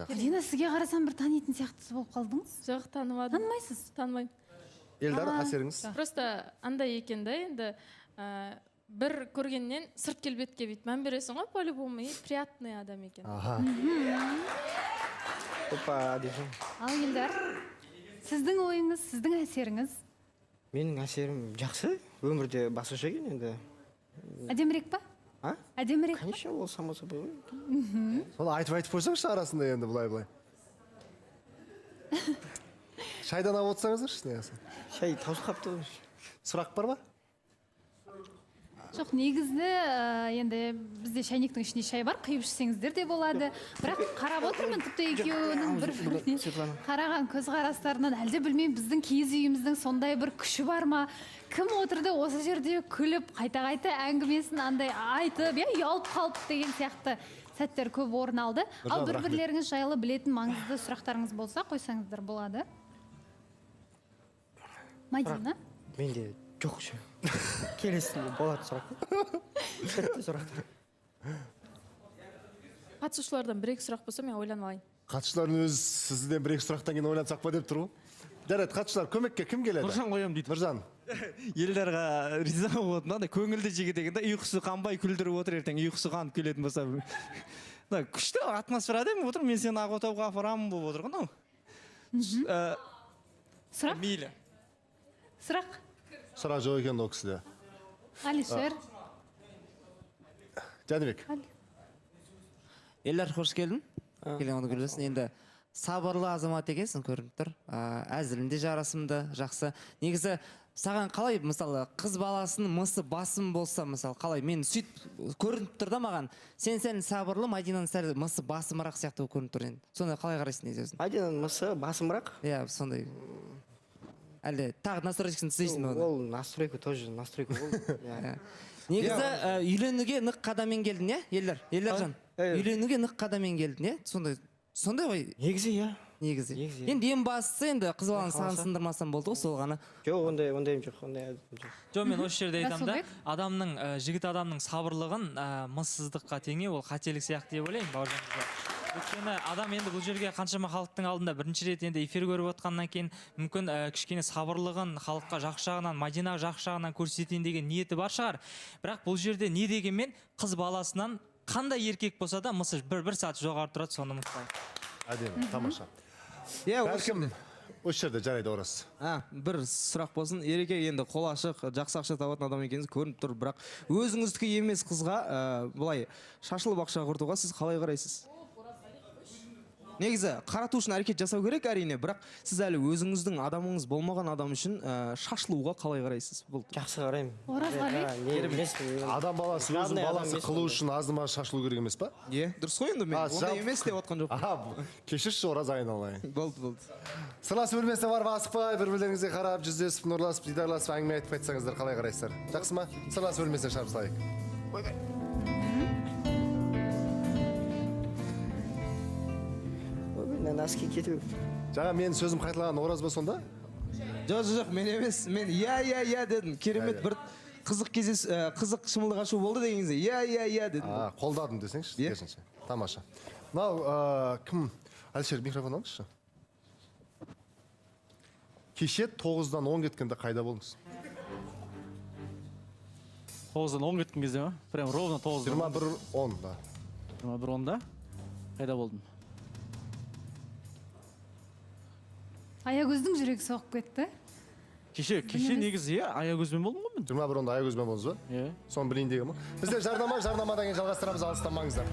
Дина, сізге қарасам бір танитын сияқтысы болып қалдыңыз. Жоқ, танымадым. Танымайсыз? Танымаймын. Елдар, әсеріңіз? Просто андай екен да, енді бір көргеннен сырт келбетке бейт мән бересің ғой, по-любому, и приятный адам екен. Аха. Опа, дейсің. Ал Елдар, сіздің ойыңыз, сіздің әсеріңіз? Менің әсерім жақсы, өмірде басқаша екен енді. Әдемірек па? А? Әдемірек па? Конечно, ол само собой ғой. Соны айтып қойсаңызшы арасында енді былай. Шайдан алып отырсаңыздаршы, не қылсын? Шай таусып қапты. Сұрақ бар ма? Жоқ, негізі енді бізде шайнектің ішінде шай бар, қиып ішсеңіздер де болады. Бірақ қарап отырмын, тіпті екеуінің бір-біріне қараған көзқарастарынан әлде білмеймін, біздің киіз үйіміздің сондай бір күші бар ма? Кім отырды осы жерде күліп, қайта-қайта әңгімесін андай айтып, ұялып қалып деген сияқты сәттер көп орын алды. Ал бір-бірлеріңіз жайлы білетін маңызды сұрақтарыңыз болса, қойсаңыздар болады. Мадина? Менде жоқ ше. Келесінде болады сұрақ. Сәтті сұрақтар. Қатысушылардан бір-екі сұрақ болса, мен ойланып алайын. Қатысушылардың өзі сізден бір-екі сұрақтан кейін ойлансақ па деп тұр ғой. Жарайды, қатысушылар көмекке кім келеді? Нұржан қоям дейді. Нұржан. Елдарға риза болатын андай көңілді жігіт деген, ұйқысы қанбай күлдіріп отыр, ертең ұйқысы қанып келетін болса. Күшті атмосфера деп отыр, мен сені Ақтауға апарамын болып отыр ғой. Сұрақ? Мейлі. Сұрақ? Сұрақ жоқ екен ол кісіде. Алишер? Жәнібек. Елдар, қош келдің. Келген көресің. Енді сабырлы азамат екенсің, көрініп тұр. Әзілінде жарасымды, жақсы. Негізі саған қалай, мысалы, қыз баласының мысы басым болса, мысалы, қалай, мен сөйтіп көрініп тұр да маған. Сен сабырлы, Мадинаның сәл мысы басымырақ сияқты көрініп тұр енді. Сонда қалай қарайсың негізі өзің? Мадинаның мысы басымырақ? Иә, сондай. Әлде тағы настройкасын істейсің бе оны? Ол настройка тоже, настройка ол. Негізі үйленуге нық қадамен келдің, иә, Елдар? Елдаржан, үйленуге нық қадамен келдің, иә? Сондай ғой? Негізі, иә. Негізі. Енді ең бастысы енді қыз баланы саған сындырмасам болды ғой, сол ғана. Жоқ, ондайым жоқ, ондайым жоқ. Жоқ, мен осы жерде айтамын да, адамның, жігіт адамның сабырлығын мыссыздыққа теңеу, ол қателік сияқты деп ойлаймын, бауыржан қыздар. Өйткені адам енді бұл жерге қаншама халықтың алдында бірінші рет енді эфир көріп отқаннан кейін мүмкін кішкене сабырлығын халыққа жақсы жағынан, Мадинаға жақсы жағынан көрсетейін деген ниеті бар шығар. Бірақ бұл жерде не дегенмен қыз баласынан қандай еркек болса да мысы бір сәт жоғары тұрады, соны ұмытпайық. Әдемі, тамаша. Бәлкім осы жерде жарайды орас. Бір сұрақ болсын. Ереке енді қол ашық, жақсы ақша табатын адам екеніңіз көрініп тұр, бірақ өзіңіздікі емес қызға былай шашылып ақша құртуға сіз қалай қарайсыз? Негізі қарату үшін әрекет жасау керек әрине, бірақ сіз әлі өзіңіздің адамыңыз болмаған адам үшін шашылуға қалай қарайсыз? Жақсы қараймын. Адам баласы өзінің баласы қылу үшін азыма шашылу керек емес па? Е, дұрыс қой енді, мен ондай емес деп отқан жоқ. Кешірші, ораз айналайын. Болды. Сырласып бөлмесіне барып асықпай, бір-бірлеріңізге қарап, жүздесіп, нұрласып, дидарласып, әңгіме айтып қайтсаңыздар қалай қарайсыздар? Жақсы ма? Сырласып бөлмесіне шығарып салайық. Носки кету. Жаңа мен сөзім қайталаған ораз ба сонда? Жоқ, мен емес. Мен иә дедім. Керемет бір қызық шымылдық ашу болды дегеніңізде. Иә дедім. Қолдадым десеңші, керісінше. Тамаша. Мынау кім? Алишер, микрофон алыңызшы. Кеше 9-дан 10 кеткенде қайда болдыңыз? 9-дан 10 кеткен кезде ма? Прям ровно 9-дан. 21-10, да. 21-10-да? Қайда болдым? Аягөздің жүрегі соғып кетті. Кеше негізі, аягөзбен болдым ғой мен. 21-10-да аягөзбен болдыңыз ба? Иә. Соны білейін деген ма? Біздер жарнамадан кейін жалғастырамыз, алыстамаңыздар.